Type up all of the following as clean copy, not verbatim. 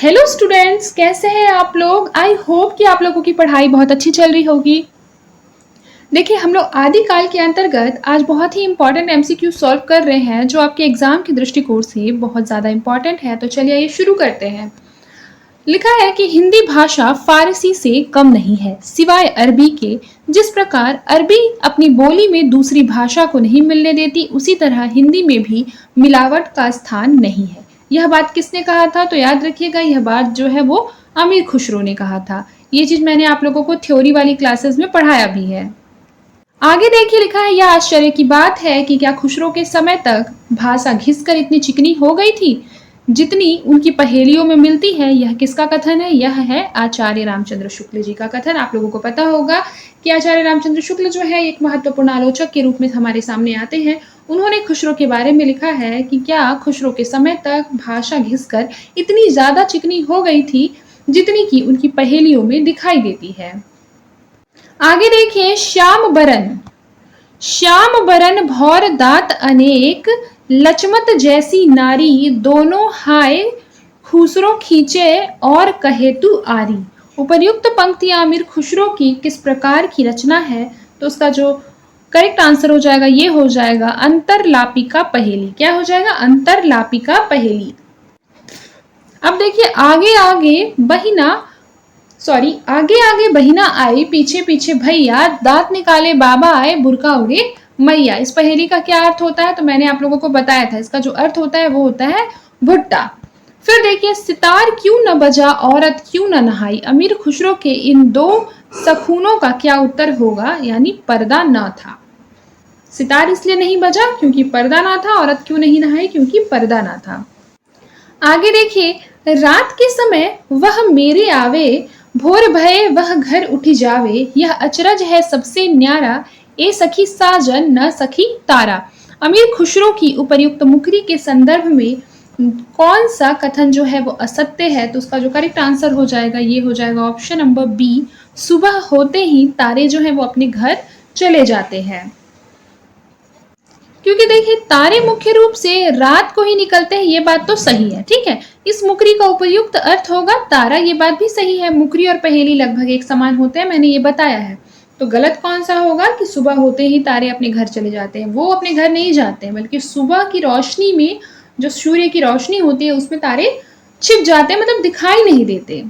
Hello students, कैसे हैं आप लोग। आई होप कि आप लोगों की पढ़ाई बहुत अच्छी चल रही होगी। देखिए, हम लोग आदिकाल के अंतर्गत आज बहुत ही इंपॉर्टेंट एमसीक्यू सॉल्व कर रहे हैं जो आपके एग्जाम के दृष्टिकोण से बहुत ज़्यादा इंपॉर्टेंट है। तो चलिए ये शुरू करते हैं। लिखा है कि हिंदी भाषा फारसी से कम नहीं है सिवाय अरबी के। जिस प्रकार अरबी अपनी बोली में दूसरी भाषा को नहीं मिलने देती, उसी तरह हिंदी में भी मिलावट का स्थान नहीं है। यह बात किसने कहा था? तो याद रखिएगा, यह बात जो है वो अमीर खुसरो ने कहा था। ये चीज मैंने आप लोगों को थ्योरी वाली क्लासेस में पढ़ाया भी है। आगे देखिए, लिखा है यह आश्चर्य की बात है कि क्या खुसरो के समय तक भाषा घिसकर इतनी चिकनी हो गई थी जितनी उनकी पहेलियों में मिलती है। यह किसका कथन है? यह है आचार्य रामचंद्र शुक्ल जी का कथन। आप लोगों को पता होगा कि आचार्य रामचंद्र शुक्ल जो है एक महत्वपूर्ण आलोचक के रूप में हमारे सामने आते हैं। उन्होंने खुसरो के बारे में लिखा है कि क्या खुसरो के समय तक भाषा घिसकर इतनी ज्यादा चिकनी हो गई थी जितनी की उनकी पहेलियों में दिखाई देती है। आगे देखिए, श्याम बरन भौर दात अनेक, लचमत जैसी नारी दोनों हाय खुसरो खींचे और कहे तू आरी। उपर्युक्त पंक्तियां अमीर खुसरो की किस प्रकार की रचना है? तो उसका जो करेक्ट आंसर हो जाएगा ये हो जाएगा अंतरलापिका पहेली। क्या हो जाएगा? अंतरलापिका पहेली। अब देखिए, आगे आगे बहिना आई, पीछे पीछे भैया, दांत निकाले बाबा आए, बुरका उड़े मैया। इस पहेली का क्या अर्थ होता है? तो मैंने आप लोगों को बताया था। इसका जो अर्थ होता है वो होता है भुट्टा। फिर देखिए, सितार क्यों न बजा औरत क्यों न नहाई। अमीर खुसरो के इन दो सखूनों का क्या उत्तर होगा? यानी पर्दा न था। सितार इसलिए नहीं बजा क्योंकि पर्दा ना था, औरत क्यों नहीं नहाई? क्योंकि पर्दा ना था। आगे देखिए, रात के समय वह मेरे आवे, भोर भये वह घर उठी जावे। यह अचरज है सबसे न्यारा, ए सखी साजन न सखी तारा। अमीर खुसरो की उपर्युक्त मुकरी के संदर्भ में कौन सा कथन जो है वो असत्य है? तो उसका जो करेक्ट आंसर हो जाएगा ये हो जाएगा ऑप्शन नंबर बी, सुबह होते ही तारे जो है वो अपने घर चले जाते हैं। क्योंकि देखिए, तारे मुख्य रूप से रात को ही निकलते हैं, ये बात तो सही है। ठीक है, इस मुकरी का उपयुक्त अर्थ होगा तारा, ये बात भी सही है। मुकरी और पहेली लगभग एक समान होते हैं, मैंने ये बताया है। तो गलत कौन सा होगा कि सुबह होते ही तारे अपने घर चले जाते हैं? वो अपने घर नहीं जाते हैं, बल्कि सुबह की रोशनी में जो सूर्य की रोशनी होती है उसमें तारे छिप जाते हैं, मतलब दिखाई नहीं देते।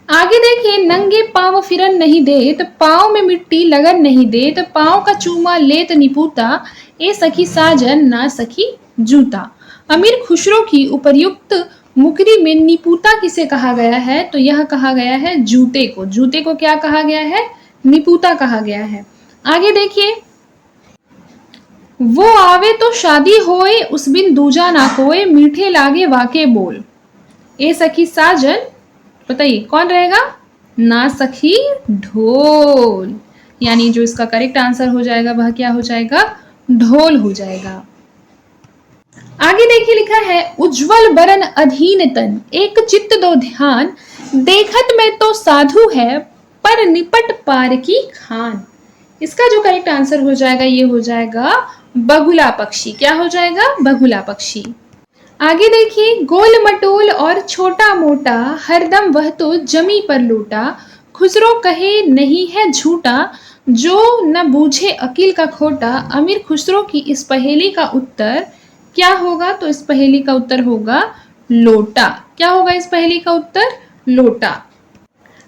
आगे देखिए, नंगे पांव फिरन नहीं देत, पांव में मिट्टी लगन नहीं देत, पांव का चूमा लेत निपुता, ए सखी साजन ना सखी जूता। अमीर खुसरो की उपर्युक्त मुकरी में निपुता किसे कहा गया है? तो यह कहा गया है जूते को। जूते को क्या कहा गया है? निपुता कहा गया है। आगे देखिए, वो आवे तो शादी होए, उस बिन दूजा ना कोए, मीठे लागे वाके बोल। ए सखी साजन, बताइए कौन रहेगा? ना सखी ढोल। यानी जो इसका करेक्ट आंसर हो जाएगा वह क्या हो जाएगा? ढोल हो जाएगा। आगे देखिए, लिखा है उज्जवल बरन अधीन तन, एक चित्त दो ध्यान, देखत में तो साधु है पर निपट पार की खान। इसका जो करेक्ट आंसर हो जाएगा ये हो जाएगा बगुला पक्षी। क्या हो जाएगा? बगुला पक्षी। आगे देखिए, गोल मटोल और छोटा मोटा, हरदम वह तो जमी पर लूटा, खुसरो कहे नहीं है झूठा, जो न बूझे अकील का खोटा। अमीर खुसरो की इस पहेली का उत्तर क्या होगा? तो इस पहेली का उत्तर होगा लोटा। क्या होगा इस पहेली का उत्तर? लोटा।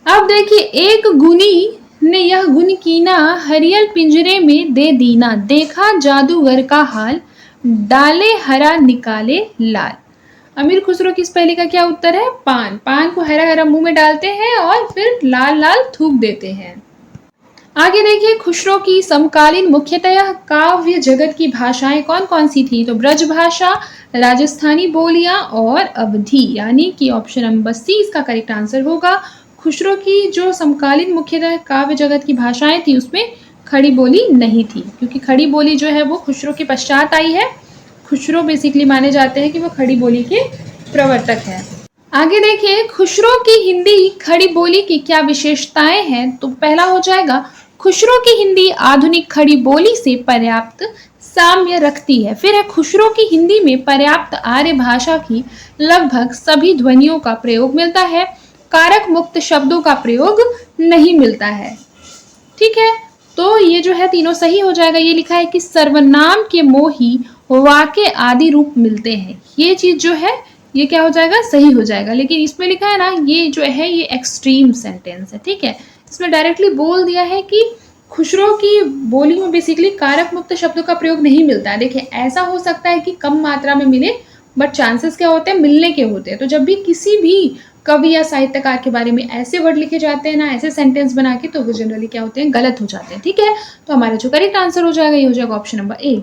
अब देखिए, एक गुनी ने यह गुण कीना, हरियल पिंजरे में दे दीना, देखा जादूगर का हाल, डाले हरा निकाले लाल। अमीर खुसरो की इस पहेली का क्या उत्तर है? पान। पान को हरा हरा मुंह में डालते हैं और फिर लाल लाल थूक देते हैं। आगे देखिए, खुसरो की समकालीन मुख्यतः काव्य जगत की भाषाएं कौन कौन सी थी? तो ब्रज भाषा, राजस्थानी बोलियां और अवधी। यानी कि ऑप्शन नंबर सी इसका करेक्ट आंसर होगा। खुसरो की जो समकालीन मुख्यतः काव्य जगत की भाषाएं थी उसमें खड़ी बोली नहीं थी, क्योंकि खड़ी बोली जो है वो खुसरो के पश्चात आई है। खुसरो बेसिकली माने जाते हैं कि वो खड़ी बोली के प्रवर्तक है। आगे देखिए, खुसरो की हिंदी खड़ी बोली की क्या विशेषताएं हैं? तो पहला हो जाएगा, खुसरो की हिंदी आधुनिक खड़ी बोली से पर्याप्त साम्य रखती है। फिर है खुसरो की हिंदी में पर्याप्त आर्य भाषा की लगभग सभी ध्वनियों का प्रयोग मिलता है, कारक मुक्त शब्दों का प्रयोग नहीं मिलता है। ठीक है, तो ये जो है तीनों सही हो जाएगा। ये लिखा है कि सर्वनाम के मोही वाक्य आदि रूप मिलते हैं, ये चीज जो है ये क्या हो जाएगा, सही हो जाएगा। लेकिन इसमें लिखा है ना, ये जो है ये एक्सट्रीम सेंटेंस है। ठीक है, इसमें डायरेक्टली बोल दिया है कि खुसरो की बोली में बेसिकली कारक मुक्त शब्दों का प्रयोग नहीं मिलता है। देखिए, ऐसा हो सकता है कि कम मात्रा में मिले, बट चांसेस क्या होते हैं, मिलने के होते हैं। तो जब भी किसी भी कवि या साहित्यकार के बारे में ऐसे वर्ड लिखे जाते हैं ना, ऐसे सेंटेंस बना के, तो वो जनरली क्या होते हैं, गलत हो जाते हैं। ठीक है, तो हमारा जो करेक्ट आंसर हो जाएगा ये हो जाएगा ऑप्शन नंबर ए।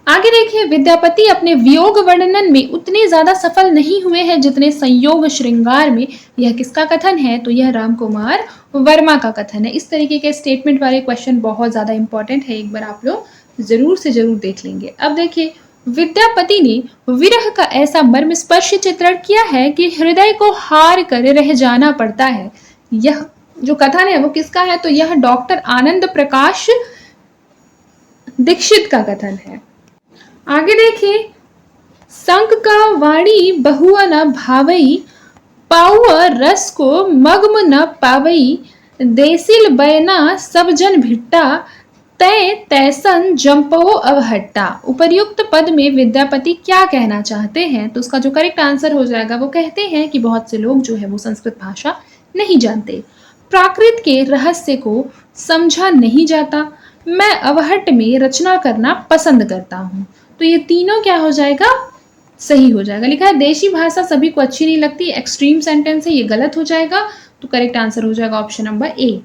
आगे देखिए, विद्यापति अपने वियोग वर्णन में उतने ज्यादा सफल नहीं हुए हैं जितने संयोग श्रृंगार में। यह किसका कथन है, तो यह राम कुमार वर्मा का कथन है। इस तरीके के स्टेटमेंट वाले क्वेश्चन बहुत ज्यादा इंपॉर्टेंट है, एक बार आप लोग जरूर से जरूर देख लेंगे। अब देखिए, विद्यापति ने विरह का ऐसा मर्मस्पर्शी चित्रण किया है कि हृदय को हार कर रह जाना पड़ता है। यह जो कथन है वो किसका है, तो यह डॉक्टर आनंद प्रकाश दीक्षित का कथन है। आगे देखिए, संक का वाणी बहुआ न भावई, पाउआ रस को मग्म न पावई, देसिल बैना सब जन भिट्टा, तय तैसन जंपो अवहट्टा। उपर्युक्त पद में विद्यापति क्या कहना चाहते हैं, तो उसका जो करेक्ट आंसर हो जाएगा, वो कहते हैं कि बहुत से लोग जो है वो संस्कृत भाषा नहीं जानते, प्राकृत के रहस्य को समझा नहीं जाता, मैं अवहट में रचना करना पसंद करता हूँ। तो ये तीनों क्या हो जाएगा, सही हो जाएगा। लिखा है देशी भाषा सभी को अच्छी नहीं लगती, एक्सट्रीम सेंटेंस है, ये गलत हो जाएगा। तो करेक्ट आंसर हो जाएगा ऑप्शन नंबर ए।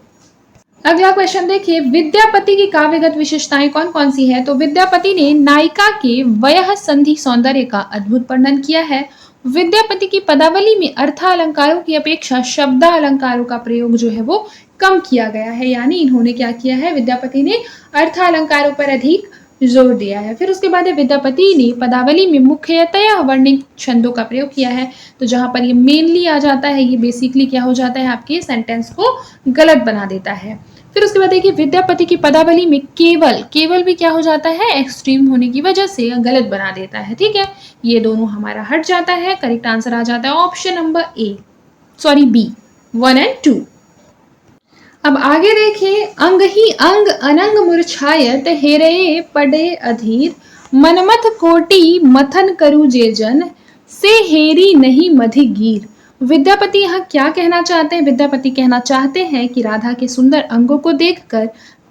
अगला क्वेश्चन देखिए, विद्यापति की काव्यगत विशेषताएं कौन कौन सी है, तो विद्यापति ने नायिका के वयः संधि सौंदर्य का अद्भुत वर्णन किया है। विद्यापति की पदावली में अर्थालंकारों की अपेक्षा शब्दालंकारों का प्रयोग जो है वो कम किया गया है, यानी इन्होंने क्या किया है, विद्यापति ने अर्थालंकारों पर अधिक जोर दिया है। फिर उसके बाद विद्यापति ने पदावली में मुख्यतया वर्णित छंदों का प्रयोग किया है। तो जहां पर ये मेनली आ जाता है, ये बेसिकली क्या हो जाता है, आपके सेंटेंस को गलत बना देता है। फिर उसके बाद देखिए, विद्यापति की पदावली में केवल भी क्या हो जाता है, एक्सट्रीम होने की वजह से गलत बना देता है। ठीक है, ये दोनों हमारा हट जाता है, करेक्ट आंसर आ जाता है option number A, sorry B, 1 और 2। अब आगे देखिए, अंग ही अंग अनंग मुरछायत, हेरे पड़े अधीर, मनमथ कोटि मथन करू जे जन, से हेरी नहीं मधिगीर। विद्यापति यहाँ क्या कहना चाहते हैं, विद्यापति कहना चाहते हैं कि राधा के सुंदर अंगों को देखकर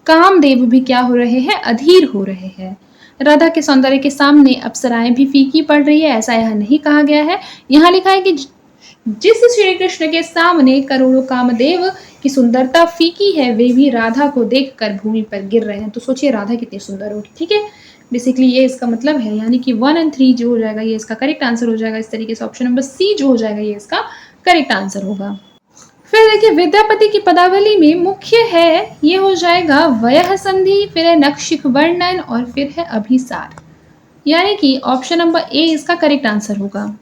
कामदेव भी क्या हो रहे हैं, अधीर हो रहे हैं। राधा के सौंदर्य के सामने अप्सराएं भी फीकी पड़ रही है, ऐसा यहाँ नहीं कहा गया है। यहाँ लिखा है कि जिस श्री कृष्ण के सामने करोड़ों कामदेव की सुंदरता फीकी है, वे भी राधा को देखकर भूमि पर गिर रहे हैं। तो सोचिए राधा कितनी सुंदर होगी। ठीक है, बेसिकली ये इसका मतलब है, यानी कि 1 और 3 जो हो जाएगा ये इसका करेक्ट आंसर हो जाएगा। इस तरीके से ऑप्शन नंबर सी जो हो जाएगा ये इसका करेक्ट आंसर होगा। फिर देखिए, विद्यापति की पदावली में मुख्य है, ये हो जाएगा वयः संधि, फिर है नक्षिक वर्णन और फिर है अभिसार, यानी कि ऑप्शन नंबर ए इसका करेक्ट आंसर होगा।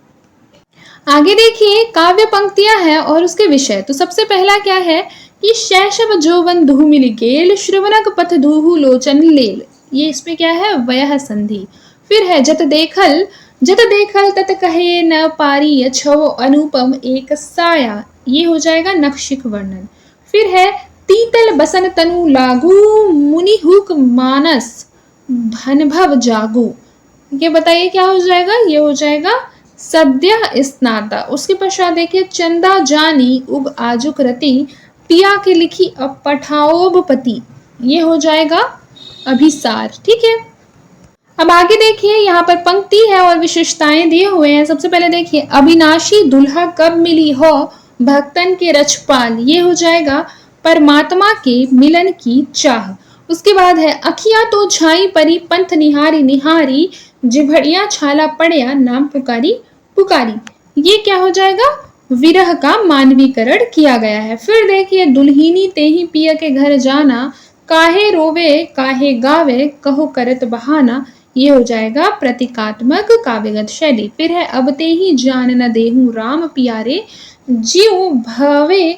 आगे देखिए, काव्य पंक्तियां हैं और उसके विषय। तो सबसे पहला क्या है कि शैशव जोवन धूमिल गेल, श्रवणक पथ दूहु लोचन लेल, ये इसमें क्या है, वयः संधि। फिर है जत देखल तत कहे न पारी, छो अनुपम एक साया, ये हो जाएगा नक्षिक वर्णन। फिर है तीतल बसन तनु लागू, मुनि हुक मानस भनभव जागू, ये बताइए क्या हो जाएगा, ये हो जाएगा सद्य स्नाता। उसके पश्चात देखिए, चंदा जानी उग आजुक रति, पिया के लिखी अब पठाओब पति, ये हो जाएगा अभिसार। ठीक है, अब आगे देखिए, यहाँ पर पंक्ति है और विशेषताएं दिए हुए हैं। सबसे पहले देखिए, अविनाशी दुल्हा कब मिली हो, भक्तन के रछपाल, ये हो जाएगा परमात्मा के मिलन की चाह। उसके बाद है अखियां तो छाई परी, पंथ निहारी निहारी, जिभड़िया छाला पड़िया, नाम पुकारी पुकारी, ये क्या हो जाएगा, विरह का मानवीकरण किया गया है। फिर देखिए, दुल्हिनी तेही पिया के घर जाना, काहे रोवे काहे गावे, कहो करत बहाना, ये हो जाएगा प्रतीकात्मक काव्यगत शैली। फिर है अब ते ही जान न देहूं राम प्यारे, जीव भवे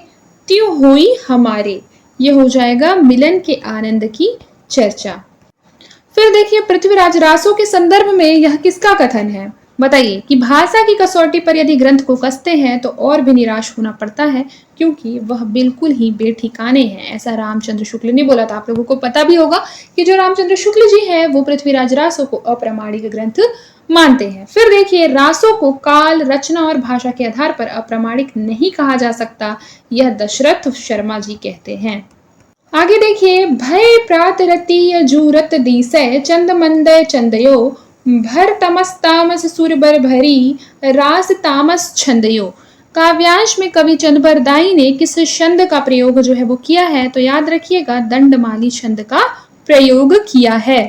त्यों हुई हमारे, ये हो जाएगा मिलन के आनंद की चर्चा। फिर देखिए पृथ्वीराज रासो के संदर्भ में यह किसका कथन है? बताइए कि भाषा की कसौटी पर यदि ग्रंथ को कसते हैं तो और भी निराश होना पड़ता है, क्योंकि वह बिल्कुल ही बेठिकाने हैं। ऐसा रामचंद्र शुक्ल ने बोला था। आप लोगों को पता भी होगा कि जो रामचंद्र शुक्ल जी हैं वो पृथ्वीराज रासो को अप्रामाणिक ग्रंथ मानते हैं। फिर देखिए रासो को काल, रचना और भाषा के आधार पर अप्रामाणिक नहीं कहा जा सकता, यह दशरथ शर्मा जी कहते हैं। आगे देखिए भय प्रात रति जूरत दिसय चंद मंदय चंदयो भर तमस तामस सुरबर भरी रास तामस छंदयो। काव्यांश में कवि चंदबरदाई ने किस छंद का प्रयोग जो है वो किया है? तो याद रखिएगा दंडमाली छंद का प्रयोग किया है।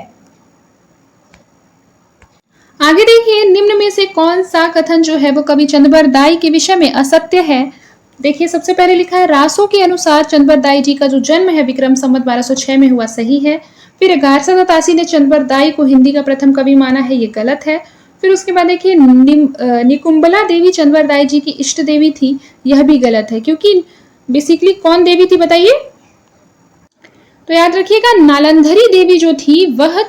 आगे देखिए निम्न में से कौन सा कथन जो है वो कवि चंदबरदाई के विषय में असत्य है? देखिए सबसे पहले लिखा है रासो के अनुसार चंदबरदाई जी का जो जन्म है विक्रम संवत 1206 में हुआ, सही है। फिर गारसा तासी ने चंदबरदाई को हिंदी का प्रथम कवि माना है, ये गलत है। फिर उसके बाद देखिए निकुंबला देवी चंदबरदाई जी की इष्ट देवी थी, यह भी गलत है, क्योंकि बेसिकली कौन देवी थी बताइए? तो याद रखिएगा नालंधरी देवी जो थी वह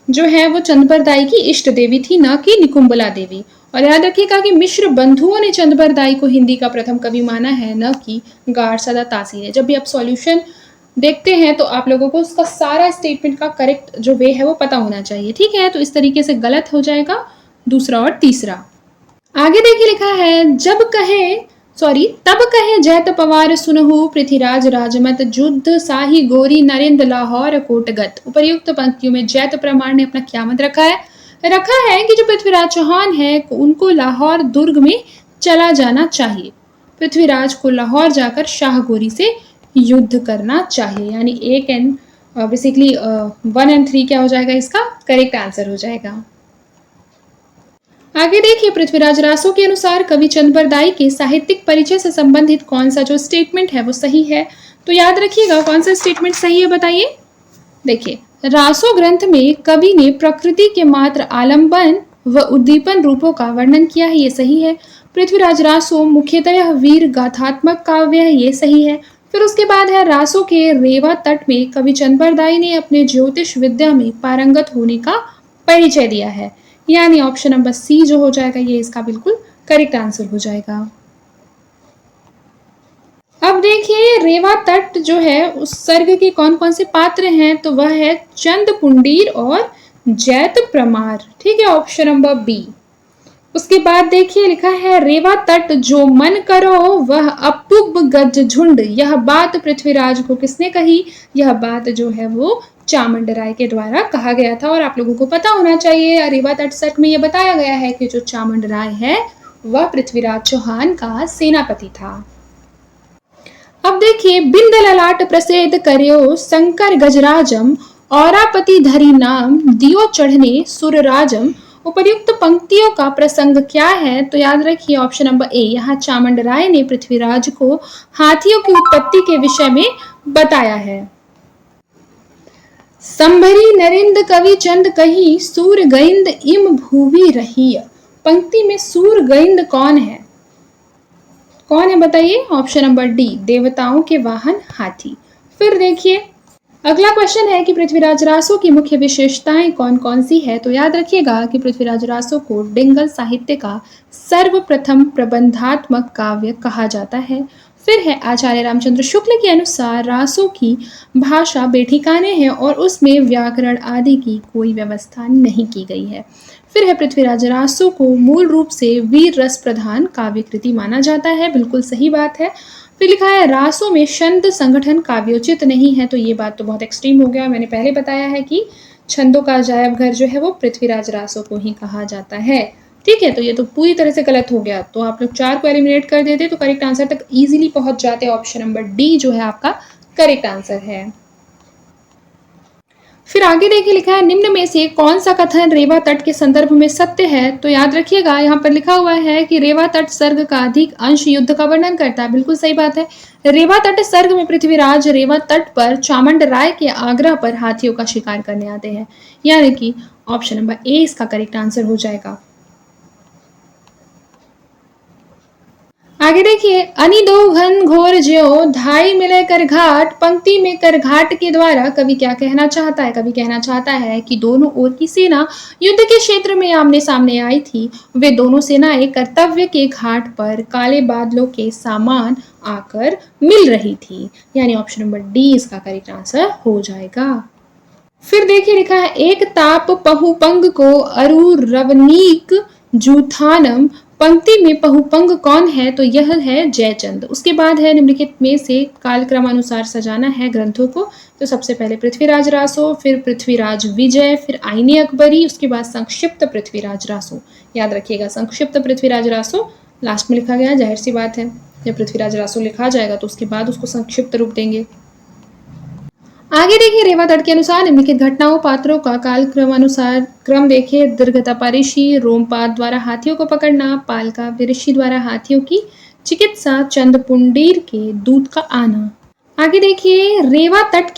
जो है वो चंदबरदाई की इष्ट देवी थी, न कि निकुंबला देवी। और याद रखिएगा कि मिश्र बंधुओं ने चंदबरदाई को हिंदी का प्रथम कवि माना है, न कि गारसादा तासी ने। जब भी आप सॉल्यूशन देखते हैं तो आप लोगों को उसका सारा स्टेटमेंट का करेक्ट जो वे है वो पता होना चाहिए, ठीक है? तो इस तरीके से गलत हो जाएगा दूसरा और तीसरा। आगे देखिए लिखा है तब कहे जैत पवार सुनहु पृथ्वीराज राजमत जुद्ध साही गोरी नरेंद्र लाहौर कोटगत। उपर्युक्त पंक्तियों में जैत प्रमाण ने अपना क्या मत रखा है कि जो पृथ्वीराज चौहान है उनको लाहौर दुर्ग में चला जाना चाहिए। पृथ्वीराज को लाहौर जाकर शाह गोरी से युद्ध करना चाहिए, यानी एक एंड बेसिकली 1 और 3 क्या हो जाएगा? इसका करेक्ट आंसर हो जाएगा। आगे देखिए पृथ्वीराज रासो के अनुसार कवि चंदबरदाई के साहित्यिक परिचय से संबंधित कौन सा जो स्टेटमेंट है वो सही है? तो याद रखिएगा कौन सा स्टेटमेंट सही है बताइए। देखिए रासो ग्रंथ में कवि ने प्रकृति के मात्र आलंबन व उद्दीपन रूपों का वर्णन किया है, ये सही है। पृथ्वीराज रासो मुख्यतः वीर गाथात्मक काव्य है, ये सही है। फिर उसके बाद है रासो के रेवा तट में कवि चंदबरदाई ने अपने ज्योतिष विद्या में पारंगत होने का परिचय दिया है, यानी ऑप्शन नंबर सी जो हो जाएगा ये इसका बिल्कुल करेक्ट आंसर हो जाएगा। अब देखिए रेवा तट जो है उस सर्ग के कौन कौन से पात्र हैं? तो वह है चंद पुंडीर और जैत प्रमार, ठीक है, ऑप्शन नंबर बी। उसके बाद देखिए लिखा है रेवा तट जो मन करो वह अपुब गज झुंड। यह बात पृथ्वीराज को किसने कही? यह बात जो है वो चामुंड राय के द्वारा कहा गया था। और आप लोगों को पता होना चाहिए रेवा तट सर्ग में यह बताया गया है कि जो चामुंड राय है वह पृथ्वीराज चौहान का सेनापति था। अब देखिए बिंद ललाट प्रसिद्ध करियो शंकर गजराजम औरापति धरी नाम दियो चढ़ने सुरराजम। उपर्युक्त पंक्तियों का प्रसंग क्या है? तो याद रखिए ऑप्शन नंबर ए। यहाँ चामुंड राय ने पृथ्वीराज को हाथियों की उत्पत्ति के विषय में बताया है। संभरी नरेंद्र कवि चंद कही सूर गइंद इम भूवि रही। पंक्ति में सूर गइंद कौन है? कौन है बताइए? ऑप्शन नंबर डी, देवताओं के वाहन हाथी। फिर देखिए अगला क्वेश्चन है कि पृथ्वीराज रासो की मुख्य विशेषताएं कौन कौन सी है? तो याद रखिएगा कि पृथ्वीराज रासो को डिंगल साहित्य का सर्वप्रथम प्रबंधात्मक काव्य कहा जाता है। फिर है आचार्य रामचंद्र शुक्ल के अनुसार रासो की भाषा बेठिकाने है और उसमें व्याकरण आदि की कोई व्यवस्था नहीं की गई है। फिर है पृथ्वीराज रासो को मूल रूप से वीर रस प्रधान काव्य कृति माना जाता है, बिल्कुल सही बात है। फिर लिखा है रासो में छंद संगठन काव्योचित नहीं है, तो ये बात तो बहुत एक्सट्रीम हो गया। मैंने पहले बताया है कि छंदों का अजायब घर जो है वो पृथ्वीराज रासो को ही कहा जाता है, ठीक है। तो ये तो पूरी तरह से गलत हो गया। तो आप लोग 4 को एलिमिनेट कर देते तो करेक्ट आंसर तक इजीली पहुंच जाते। ऑप्शन नंबर डी जो है आपका करेक्ट आंसर है। फिर आगे देखिए लिखा है निम्न में से कौन सा कथन रेवा तट के संदर्भ में सत्य है? तो याद रखिएगा यहाँ पर लिखा हुआ है कि रेवा तट सर्ग का अधिक अंश युद्ध का वर्णन करता है, बिल्कुल सही बात है। रेवा तट सर्ग में पृथ्वीराज रेवा तट पर चामुंड राय के आग्रह पर हाथियों का शिकार करने आते हैं, यानी कि ऑप्शन नंबर ए इसका करेक्ट आंसर हो जाएगा। आगे देखिए, अनि दो घन घोर ज्यों धाई मिले कर घाट, पंक्ति में कर घाट के द्वारा कवि क्या कहना चाहता है? कवि कहना चाहता है कि दोनों ओर की सेना युद्ध के क्षेत्र में आमने सामने आई थी। वे दोनों सेनाएं कर्तव्य के घाट पर काले बादलों के सामान आकर मिल रही थी। यानी ऑप्शन नंबर डी इसका करेक्ट आंसर हो जाएगा। फिर देखिए लिखा है, एक ताप पहुपंग को अरु रवनीक जूथानम। पंक्ति में पहुपंग कौन है? तो यह है जयचंद। उसके बाद है निम्नलिखित में से कालक्रमानुसार सजाना है ग्रंथों को। तो सबसे पहले पृथ्वीराज रासो, फिर पृथ्वीराज विजय, फिर आईने अकबरी, उसके बाद संक्षिप्त पृथ्वीराज रासो। याद रखिएगा, संक्षिप्त पृथ्वीराज रासो लास्ट में लिखा गया है, जाहिर सी बात है जब पृथ्वीराज रासो लिखा जाएगा तो उसके बाद उसको संक्षिप्त रूप देंगे। आगे देखिए, रेवा तट के अनुसार निम्नलिखित घटनाओं पात्रों का काल क्रमानुसार क्रम देखिए। दीर्घतपा ऋषि, रोमपाद द्वारा हाथियों को पकड़ना, पालका ऋषि द्वारा हाथियों की चिकित्सा, चंदपुंडीर के दूध का आना। आगे देखिए, रेवा तट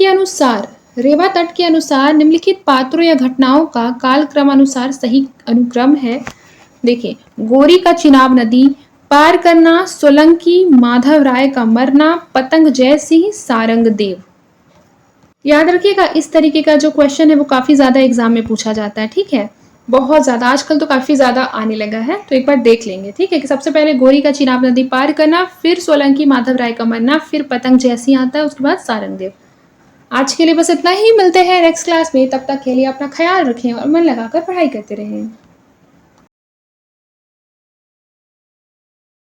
के अनुसार निम्नलिखित पात्रों या घटनाओं का काल क्रमानुसार सही अनुक्रम है। देखिए, गोरी का चिनाब नदी पार करना, सोलंकी माधव राय का मरना, पतंग जय सिंह सारंग देव। याद रखिएगा, इस तरीके का जो क्वेश्चन है वो काफी ज्यादा एग्जाम में पूछा जाता है। ठीक है, बहुत ज्यादा आजकल तो काफी ज्यादा आने लगा है, तो एक बार देख लेंगे। ठीक है, कि सबसे पहले गोरी का चिनाब नदी पार करना, फिर सोलंकी माधव राय का मरना, फिर पतंग जैसी आता है, उसके बाद सारंगदेव। आज के लिए बस इतना ही, मिलते हैं नेक्स्ट क्लास में। तब तक के लिए अपना ख्याल रखें और मन लगाकर पढ़ाई करते रहें।